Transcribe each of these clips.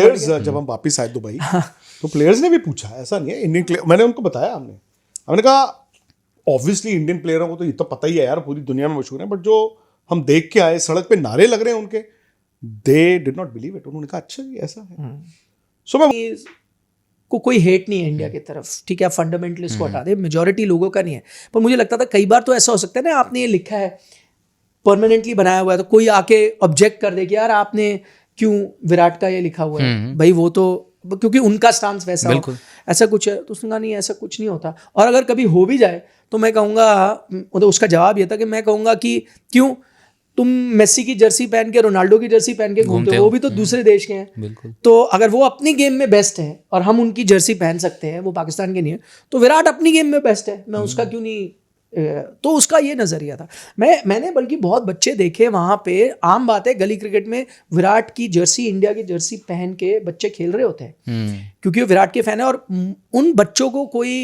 Players जब हम वापस आए दुबई तो प्लेयर्स ने भी पूछा, ऐसा नहीं है इंडियन, मैंने उनको बताया, हमने कहा ऑब्वियसली इंडियन प्लेयरों को तो ये तो पता ही है यार, पूरी दुनिया में मशहूर है, बट जो हम देख के आए सड़क पे नारे लग रहे हैं उनके, they did not believe it. उन्होंने कहा अच्छा ये ऐसा है। सो मैं को कोई हेट नहीं है इंडिया की तरफ, ठीक है, फंडामेंटलिस्ट को हटा दे, मेजॉरिटी लोगों का नहीं है। पर मुझे लगता था कई बार तो ऐसा हो सकता है ना, आपने ये लिखा है परमानेंटली बनाया हुआ है, तो कोई आके ऑब्जेक्ट कर दे कि यार आपने क्यों विराट का ये लिखा हुआ है, भाई वो तो क्योंकि उनका स्टांस वैसा हो, ऐसा कुछ है। तो उसने कहा नहीं ऐसा कुछ नहीं होता, और अगर कभी हो भी जाए तो मैं कहूँगा, मतलब उसका जवाब ये था कि मैं कहूँगा कि क्यों तुम मेसी की जर्सी पहन के, रोनाल्डो की जर्सी पहन के घूमते हो, वो भी तो दूसरे देश के हैं। तो अगर वो अपनी गेम में बेस्ट है और हम उनकी जर्सी पहन सकते हैं, वो पाकिस्तान के नहीं है, तो विराट अपनी गेम में बेस्ट है, मैं उसका क्यों नहीं। तो उसका ये नजरिया था। मैंने बल्कि बहुत बच्चे देखे वहां पे, आम बात है गली क्रिकेट में विराट की जर्सी, इंडिया की जर्सी पहन के बच्चे खेल रहे होते हैं क्योंकि वो विराट के फैन है, और उन बच्चों को कोई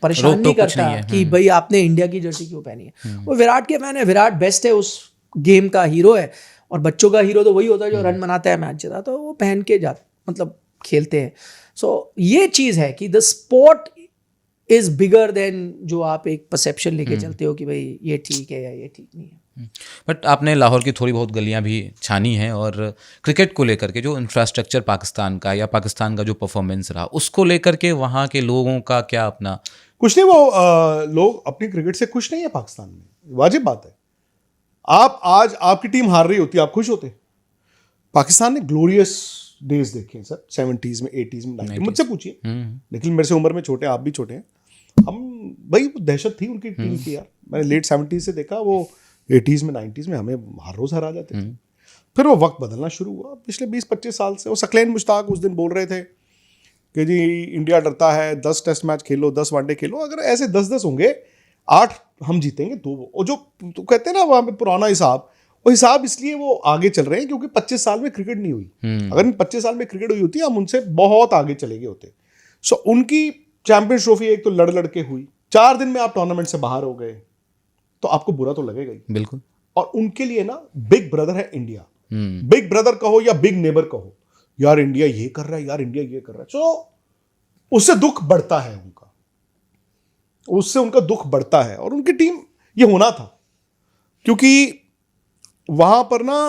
परेशान नहीं करता कि भाई आपने इंडिया की जर्सी क्यों पहनी है। वो विराट के फैन है, विराट बेस्ट है, उस गेम का हीरो है, और बच्चों का हीरो तो वही होता है जो रन बनाता है, मैच जिता, तो वो पहन के मतलब खेलते हैं। सो ये चीज है कि the sport is bigger than जो आप एक परसेप्शन लेके चलते हो कि भाई ये ठीक है या ये ठीक नहीं है। बट आपने लाहौर की थोड़ी बहुत गलियां भी छानी हैं, और क्रिकेट को लेकर के जो इंफ्रास्ट्रक्चर पाकिस्तान का या पाकिस्तान का जो परफॉर्मेंस रहा, उसको लेकर के वहाँ के लोगों का क्या अपना? कुछ नहीं, वो लोग अपनी क्रिकेट से खुश नहीं है पाकिस्तान में, वाजिब बात है। आप आज आपकी टीम हार रही होती, आप खुश होते? पाकिस्तान ने ग्लोरियस डेज देखे हैं सर, 70s में, 80s में, 90s, मुझसे पूछिए, लेकिन मेरे से उम्र में छोटे, आप भी छोटे हैं। हम भाई दहशत थी उनकी टीम की यार, मैंने लेट 70s से देखा, वो 80s में, 90s में हमें हर रोज हरा जाते थे। फिर वो वक्त बदलना शुरू हुआ पिछले 20-25 साल से। वो सकलैन मुश्ताक उस दिन बोल रहे थे कि जी इंडिया डरता है, 10 टेस्ट मैच खेलो, 10 वनडे खेलो, अगर ऐसे 10-10 होंगे, 8 हम जीतेंगे, 2 वो जो तो कहते हैं ना वहाँ पे पुराना हिसाब, वो हिसाब इसलिए वो आगे चल रहे हैं क्योंकि 25 साल में क्रिकेट नहीं हुई। अगर इन 25 साल में क्रिकेट हुई होती, हम उनसे बहुत आगे चले गए होते। सो उनकी चैंपियंस ट्रॉफी एक तो लड़ के हुई, 4 दिन में आप टूर्नामेंट से बाहर हो गए, तो आपको बुरा तो लगेगा ही। बिल्कुल। और उनके लिए ना बिग ब्रदर है इंडिया, बिग ब्रदर कहो या बिग नेबर कहो, यार इंडिया ये कर रहा है, यार इंडिया ये कर रहा है, सो उससे दुख बढ़ता है उनका, उससे उनका दुख बढ़ता है। और उनकी टीम ये होना था, क्योंकि वहां पर ना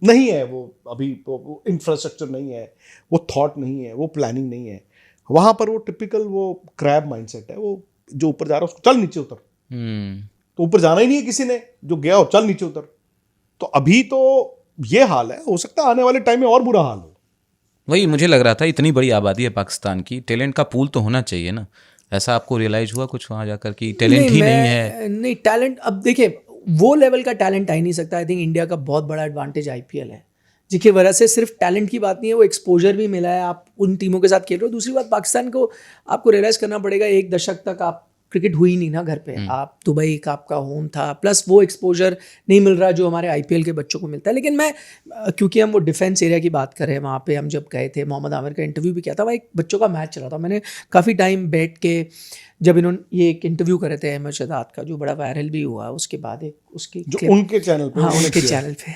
नहीं है वो अभी, वो इंफ्रास्ट्रक्चर नहीं है, वो थॉट नहीं है, वो प्लानिंग नहीं है वहां पर। वो टिपिकल वो क्रैब माइंडसेट है, वो जो ऊपर जा रहा है उसको चल नीचे उतर, तो ऊपर जाना ही नहीं है किसी ने, जो गया हो चल नीचे उतर। तो अभी तो ये हाल है, हो सकता है आने वाले टाइम में और बुरा हाल हो। वही मुझे लग रहा था, इतनी बड़ी आबादी है पाकिस्तान की, टैलेंट का पूल तो होना चाहिए ना। ऐसा आपको रियलाइज हुआ कुछ वहां जाकर कि टैलेंट ही नहीं है? नहीं, टैलेंट, अब देखिए वो लेवल का टैलेंट आ ही नहीं सकता। आई थिंक इंडिया का बहुत बड़ा एडवांटेज आईपीएल है, जिसकी वजह से सिर्फ टैलेंट की बात नहीं है, वो एक्सपोजर भी मिला है, आप उन टीमों के साथ खेल रहे हो। दूसरी बात, पाकिस्तान को आपको रियलाइज करना पड़ेगा, 1 दशक तक आप क्रिकेट हुई नहीं ना घर पे, आप दुबई का आपका होम था, प्लस वो एक्सपोजर नहीं मिल रहा जो हमारे आईपीएल के बच्चों को मिलता है। लेकिन मैं, क्योंकि हम वो डिफेंस एरिया की बात करें, वहाँ पे हम जब गए थे, मोहम्मद आमिर का इंटरव्यू भी किया था, वहाँ एक बच्चों का मैच चला था, मैंने काफ़ी टाइम बैठ के, जब इन्होंने ये एक इंटरव्यू करे थे अहमद शहजाद का, जो बड़ा वायरल भी हुआ, उसके बाद एक उसकी जो उनके चैनल पे, हाँ उनके चैनल पे,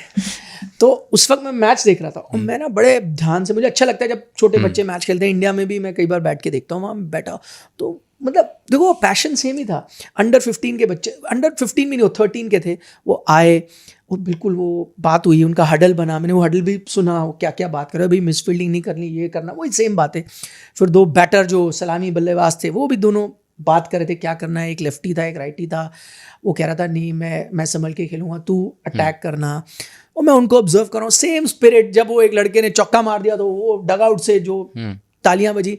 तो उस वक्त मैं मैच देख रहा था, और मैं ना बड़े ध्यान से, मुझे अच्छा लगता है जब छोटे बच्चे मैच खेलते हैं, इंडिया में भी मैं कई बार बैठ के देखता हूँ, वहाँ बैठा, तो मतलब देखो पैशन सेम ही था। अंडर 15 के बच्चे, अंडर 15 भी नहीं, 13 के थे, वो आए और बिल्कुल वो बात हुई, उनका हडल बना, मैंने वो हडल भी सुना, वो क्या क्या बात कर रहे हो, भाई मिस फील्डिंग नहीं करनी, ये करना, वही सेम बात है। फिर 2 बैटर जो सलामी बल्लेबाज थे, वो भी दोनों बात कर रहे थे क्या करना है, एक लेफ्टी था एक राइटी था, वो कह रहा था नहीं मैं संभल के खेलूंगा, तू अटैक करना। और मैं उनको ऑब्जर्व कर रहा हूँ, सेम स्पिरिट। जब वो एक लड़के ने चौका मार दिया तो वो डग आउट से जो तालियां बजी,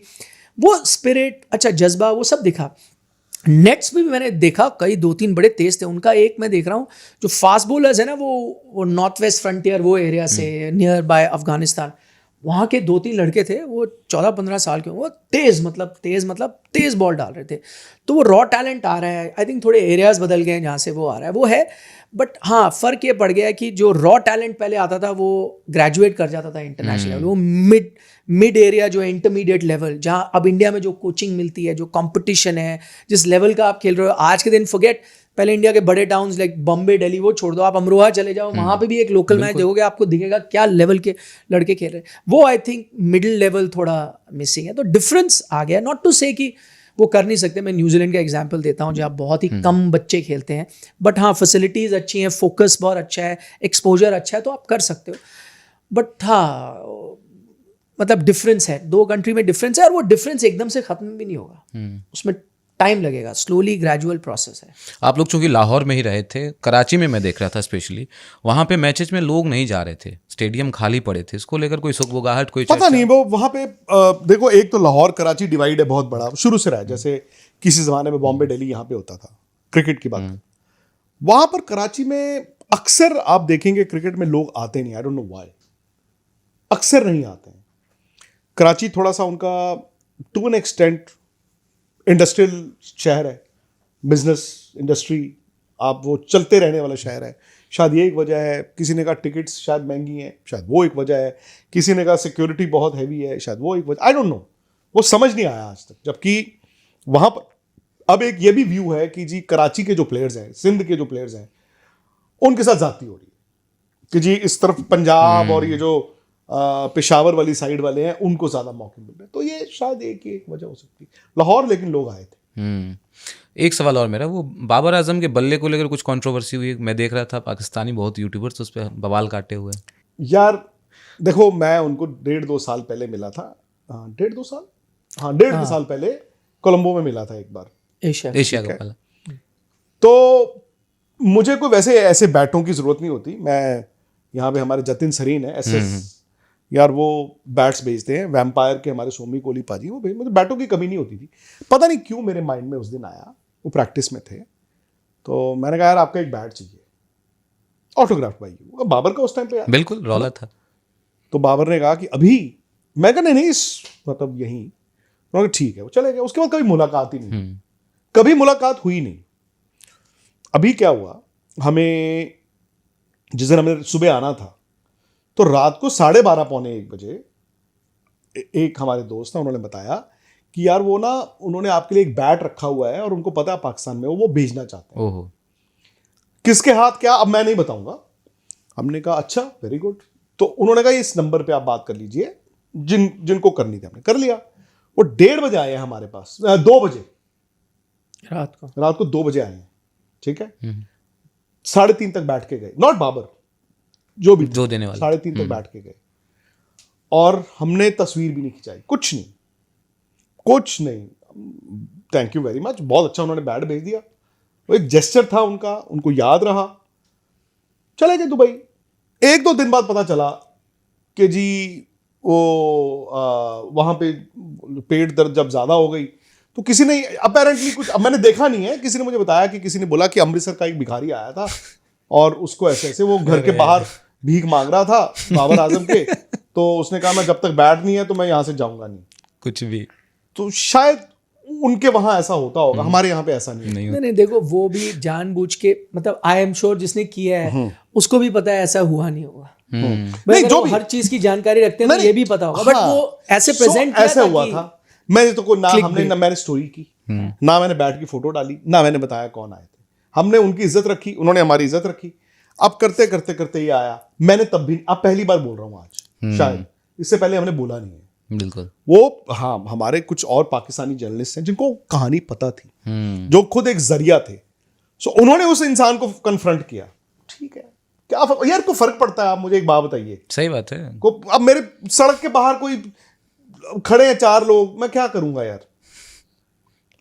वो स्पिरिट, अच्छा जज्बा, वो सब दिखा। नेट्स में भी मैंने देखा, कई 2-3 बड़े तेज थे। उनका एक मैं देख रहा हूँ, जो फास्ट बॉलर्स है ना, वो नॉर्थ वेस्ट फ्रंटियर वो एरिया से, नियर बाय अफगानिस्तान, वहाँ के 2-3 लड़के थे, वो 14-15 साल के, वो तेज मतलब तेज बॉल डाल रहे थे। तो वो रॉ टैलेंट आ रहा है। आई थिंक थोड़े एरियाज बदल गए हैं जहाँ से वो आ रहा है, वो है। बट हाँ, फ़र्क ये पड़ गया है कि जो रॉ टैलेंट पहले आता था वो ग्रेजुएट कर जाता था इंटरनेशनल लेवल, वो मिड एरिया जो है, इंटरमीडिएट लेवल, जहाँ अब इंडिया में जो कोचिंग मिलती है, जो कंपटीशन है, जिस लेवल का आप खेल रहे हो आज के दिन, फॉरगेट पहले इंडिया के बड़े टाउन्स लाइक बॉम्बे, दिल्ली वो छोड़ दो, आप अमरोहा चले जाओ, वहाँ पे भी एक लोकल मैच देखोगे, आपको दिखेगा क्या लेवल के लड़के खेल रहे हैं। वो आई थिंक मिडिल लेवल थोड़ा मिसिंग है, तो डिफरेंस आ गया। नॉट टू से कि वो कर नहीं सकते, मैं न्यूजीलैंड का एग्जांपल देता हूँ जहाँ बहुत ही कम बच्चे खेलते हैं, बट हाँ फैसिलिटीज़ अच्छी हैं, फोकस बहुत अच्छा है, एक्सपोजर अच्छा है, तो आप कर सकते हो। बट हाँ मतलब डिफरेंस है, दो कंट्री में डिफरेंस है, और वो डिफरेंस एकदम से ख़त्म भी नहीं होगा, उसमें टाइम लगेगा, स्लोली ग्रेजुअल प्रोसेस है। आप लोग चूंकि लाहौर में ही रहे थे, कराची में मैं देख रहा था स्पेशली, वहाँ पे मैचेस में लोग नहीं जा रहे थे, स्टेडियम खाली पड़े थे, इसको लेकर कोई सुगबुगाहट, कोई पता चर्चा? नहीं वो वहाँ पे देखो, एक तो लाहौर कराची डिवाइड है बहुत बड़ा, शुरू से रहा है। जैसे किसी ज़माने में बॉम्बे दिल्ली यहाँ पे होता था, क्रिकेट की बात, वहाँ पर कराची में अक्सर आप देखेंगे क्रिकेट में लोग आते नहीं, आई डोंट नो व्हाई, अक्सर नहीं आते हैं। कराची थोड़ा सा उनका टू एन एक्सटेंट इंडस्ट्रियल शहर है, बिजनेस इंडस्ट्री आप वो चलते रहने वाला शहर है, शायद ये एक वजह है। किसी ने कहा टिकट्स शायद महंगी हैं, शायद वो एक वजह है। किसी ने कहा सिक्योरिटी बहुत हैवी है, शायद वो एक वजह, आई डोंट नो, वो समझ नहीं आया आज तक। जबकि वहाँ पर अब एक ये भी व्यू है कि जी कराची के जो प्लेयर्स हैं, सिंध के जो प्लेयर्स हैं, उनके साथ जाती हो रही है कि जी इस तरफ पंजाब और ये जो पेशावर वाली साइड वाले हैं उनको ज़्यादा मौके मिल रहे हैं। तो ये शायद एक वजह हो सकती है लाहौर, लेकिन लोग आए थे। एक सवाल और मेरा, वो बाबर आजम के बल्ले को लेकर कुछ कंट्रोवर्सी हुई, मैं देख रहा था पाकिस्तानी बहुत यूट्यूबर्स उस पर बवाल काटे हुए। यार देखो, मैं उनको 1.5-2 साल पहले मिला था, 1.5-2 साल, हाँ 1.5 साल पहले कोलंबो में मिला था एक बार, एशिया का पहला। तो मुझे कोई वैसे ऐसे बैटों की ज़रूरत नहीं होती। मैं यहाँ पे हमारे जतिन सरीन है SS, यार वो बैट्स भेजते हैं, वैम्पायर के हमारे सोमी कोहली पाजी, वो मुझे बैटों की कमी नहीं होती थी। पता नहीं क्यों मेरे माइंड में उस दिन आया, वो प्रैक्टिस में थे, तो मैंने कहा यार आपका एक बैट चाहिए ऑटोग्राफ भाई, वो बाबर का उस टाइम पे यार बिल्कुल रौला था। तो बाबर ने कहा कि अभी, मैं कहा नहीं मतलब यहीं, उन्होंने कहा ठीक है, वो चले गए। उसके बाद कभी मुलाकात ही नहीं, कभी मुलाकात हुई नहीं। अभी क्या हुआ, हमें जिस दिन हमें सुबह आना था, तो रात को 12:30 पौने 1 बजे एक हमारे दोस्त हैं, उन्होंने बताया कि यार वो ना, उन्होंने आपके लिए एक बैट रखा हुआ है और उनको पता है पाकिस्तान में वो भेजना चाहते हैं। ओहो, किसके हाथ क्या, अब मैं नहीं बताऊंगा। हमने कहा अच्छा वेरी गुड, तो उन्होंने कहा इस नंबर पे आप बात कर लीजिए, जिनको करनी थी हमने कर लिया। वो 1:30 बजे आए हैं हमारे पास, 2 बजे रात को 2 बजे आए हैं, ठीक है। 3:30 तक बैठ के गए, नॉट बाबर, जो भी जो देने वाले 3:30 तक बैठ के गए, और हमने तस्वीर भी नहीं खिंचाई, कुछ नहीं। थैंक यू वेरी मच, बहुत अच्छा उन्होंने बैट भेज दिया। वो एक जेस्चर था उनका, उनको याद रहा, चले गए दुबई। 1-2 दिन बाद पता चला कि जी वो वहाँ पे पेट दर्द जब ज़्यादा हो गई, तो किसी ने अपेरेंटली कुछ, अब मैंने देखा नहीं है, किसी ने मुझे बताया कि किसी ने बोला कि अमृतसर का एक भिखारी आया था और उसको ऐसे वो घर के बाहर भीख मांग रहा था बाबर आजम के, तो उसने कहा मैं जब तक बैट नहीं है तो मैं यहाँ से जाऊंगा नहीं, कुछ भी। तो शायद उनके वहां ऐसा होता होगा, हमारे यहाँ पे ऐसा नहीं है। नहीं देखो, वो भी जानबूझ के, मतलब आई एम श्योर जिसने किया है उसको भी पता है ऐसा हुआ नहीं होगा। नहीं, जो वो भी हर चीज की जानकारी रखते हैं तो ये भी पता होगा, बट वो ऐसे प्रेजेंट ऐसे हुआ था। मैंने तो ना मैंने स्टोरी की, ना मैंने बैट की फोटो डाली, ना मैंने बताया कौन आए थे। हमने उनकी इज्जत रखी, उन्होंने हमारी इज्जत रखी। अब करते करते करते ये आया, मैंने तब भी, अब पहली बार बोल रहा हूँ आज, शायद इससे पहले हमने बोला नहीं है। बिल्कुल। वो हाँ, हमारे कुछ और पाकिस्तानी जर्नलिस्ट हैं जिनको कहानी पता थी, जो खुद एक जरिया थे, सो उन्होंने उस इंसान को कन्फ्रंट किया। ठीक है, क्या यार को फर्क पड़ता है? आप मुझे एक बात बताइए। सही बात है। अब मेरे सड़क के बाहर कोई खड़े हैं 4 लोग, मैं क्या करूंगा यार?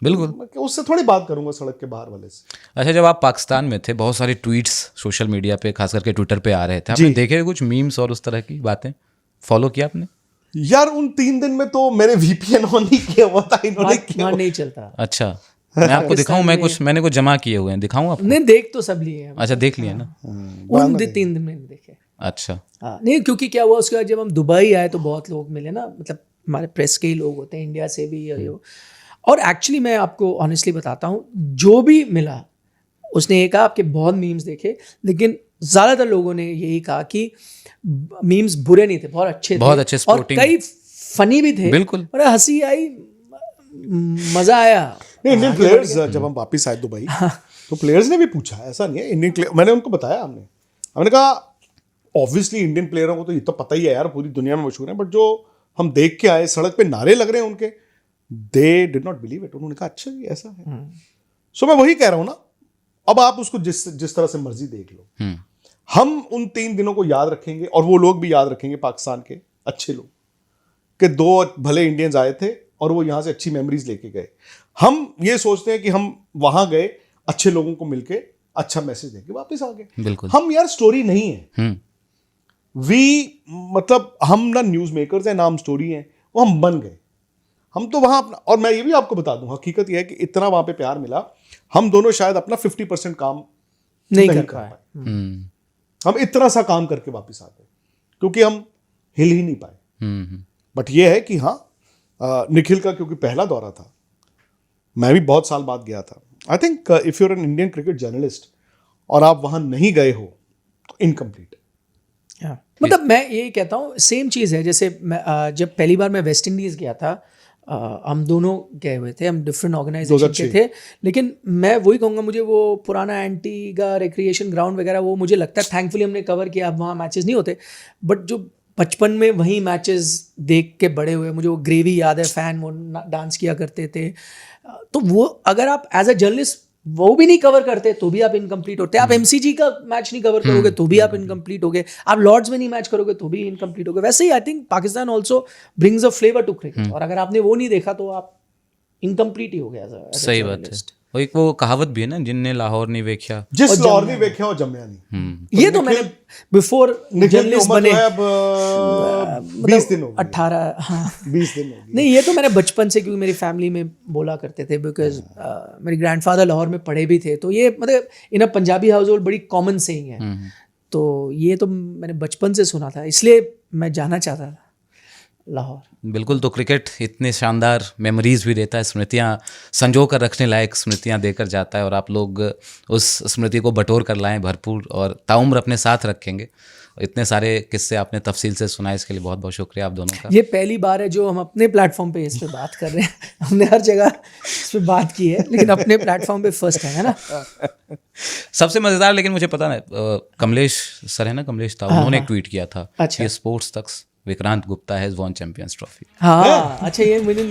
बिल्कुल, उससे थोड़ी बात करूंगा सड़क के बाहर वाले से। अच्छा, जब आप पाकिस्तान में थे, बहुत सारे ट्वीट्स सोशल मीडिया पे, खास करके ट्विटर पे आ रहे थे, आपने देखे कुछ मीम्स और उस तरह की बातें? फॉलो किया आपने? यार उन 3 दिन में तो मेरे VPN ऑन नहीं किया हुआ था, इन्होंने किया नहीं चलता। अच्छा, मैं आपको दिखाऊं, मैंने कुछ जमा किए हुए हैं, दिखाऊं आपको? नहीं, देख तो सब लिए हैं। अच्छा, देख लिया ना? उन 3 दिन में देखे। अच्छा, हाँ, नहीं, क्योंकि क्या हुआ उसके बाद जब हम दुबई आए तो बहुत लोग मिले ना, मतलब हमारे प्रेस के ही लोग होते हैं, इंडिया से भी और एक्चुअली मैं आपको ऑनेस्टली बताता हूँ, जो भी मिला उसने ये कहा आपके बहुत मीम्स देखे, लेकिन ज़्यादातर लोगों ने यही कहा कि मीम्स बुरे नहीं थे, बहुत अच्छे थे, और स्पोर्टिंग, कई फनी भी थे। बिल्कुल, और हंसी आई, मज़ा आया। नहीं, इंडियन प्लेयर्स जब हम वापस आए दुबई, तो प्लेयर्स ने भी पूछा, ऐसा नहीं है इंडियन, मैंने उनको बताया, हमने कहा ऑब्वियसली इंडियन प्लेयरों को तो ये तो पता ही है यार, पूरी दुनिया में मशहूर है, बट जो हम देख के आए, सड़क पे नारे लग रहे हैं उनके, they did not believe it. उन्होंने कहा अच्छा जी ऐसा है। सो मैं वही कह रहा हूँ ना, अब आप उसको जिस तरह से मर्जी देख लो, हम उन 3 दिनों को याद रखेंगे और वो लोग भी याद रखेंगे, पाकिस्तान के अच्छे लोग, कि 2 भले इंडियंस आए थे और वो यहाँ से अच्छी मेमोरीज लेके गए। हम ये सोचते हैं कि हम वहां गए, अच्छे लोगों को मिलके अच्छा मैसेज देके वापस आ गए। बिल्कुल। हम यार स्टोरी नहीं है, मतलब हम ना न्यूज मेकर्स हैं ना हम स्टोरी हैं, वो हम बन गए। हम तो वहां अपना, और मैं ये भी आपको बता दूं, हकीकत यह है कि इतना वहां पे प्यार मिला, हम दोनों शायद अपना 50% काम नहीं कर पाए। हम इतना सा काम करके वापस आ गए क्योंकि हम हिल ही नहीं पाए। बट ये है कि हाँ, निखिल का क्योंकि पहला दौरा था, मैं भी बहुत साल बाद गया था। I think if you are an Indian cricket journalist और आप वहां नहीं गए हो तो इनकम्प्लीट। मतलब मैं ये कहता हूँ सेम चीज़ है, जैसे जब पहली बार मैं वेस्ट इंडीज़ गया था, हम दोनों गए हुए थे, हम डिफरेंट ऑर्गेनाइजेशन के थे, लेकिन मैं वही कहूँगा, मुझे वो पुराना एंटीगा रिक्रिएशन ग्राउंड वगैरह वो मुझे लगता है थैंकफुली हमने कवर किया, अब वहाँ मैचेस नहीं होते, बट जो बचपन में वही मैचेस देख के बड़े हुए, मुझे वो ग्रेवी याद है, फैन वो डांस किया करते थे, तो वो अगर आप एज अ जर्नलिस्ट वो भी नहीं कवर करते तो भी आप इनकम्प्लीट होते। आप एमसीजी का मैच नहीं कवर करोगे तो भी आप इनकम्प्लीट होगे, आप लॉर्ड्स में नहीं मैच करोगे तो भी इनकम्प्लीट होगे। वैसे ही I think Pakistan also brings a flavour to cricket, और अगर आपने वो नहीं देखा तो आप इनकम्प्लीट ही हो गया। सही बात है। और एक वो कहावत भी है ना, जिनने लाहौर नहीं देखा, जिस लाहौर नहीं देखा और जम्या नहीं। ये तो मैंने बिफोर जर्नलिस्ट बने 20 दिन हो गए, 18 हाँ 20 दिन हो गए। नहीं, ये तो मैंने बचपन से, क्योंकि मेरी फैमिली में बोला करते थे, बिकॉज मेरे ग्रैंडफादर लाहौर में पढ़े भी थे, तो ये मतलब इन अ पंजाबी हाउस होल्ड बड़ी कॉमन सेइंग है। तो ये तो मैंने बचपन से सुना था, इसलिए मैं जाना चाहता था लाहौर। बिल्कुल। तो क्रिकेट इतने शानदार मेमोरीज भी देता है, स्मृतियाँ संजो कर रखने लायक स्मृतियाँ देकर जाता है, और आप लोग उस स्मृति को बटोर कर लाएं भरपूर और ताउम्र अपने साथ रखेंगे। इतने सारे किस्से आपने तफसील से सुनाए, इसके लिए बहुत बहुत शुक्रिया आप दोनों का। ये पहली बार है जो हम अपने प्लेटफॉर्म पे इस पे बात कर रहे हैं। हमने हर जगह इस पे बात की है, लेकिन अपने प्लेटफॉर्म पे फर्स्ट है ना। सबसे मज़ेदार, लेकिन मुझे पता नहीं, कमलेश सर है ना, कमलेश था, उन्होंने एक ट्वीट किया था अच्छा। कि स्पोर्ट्स तक Vikrant Gupta has won champions trophy. हाँ अच्छा, ये मुझे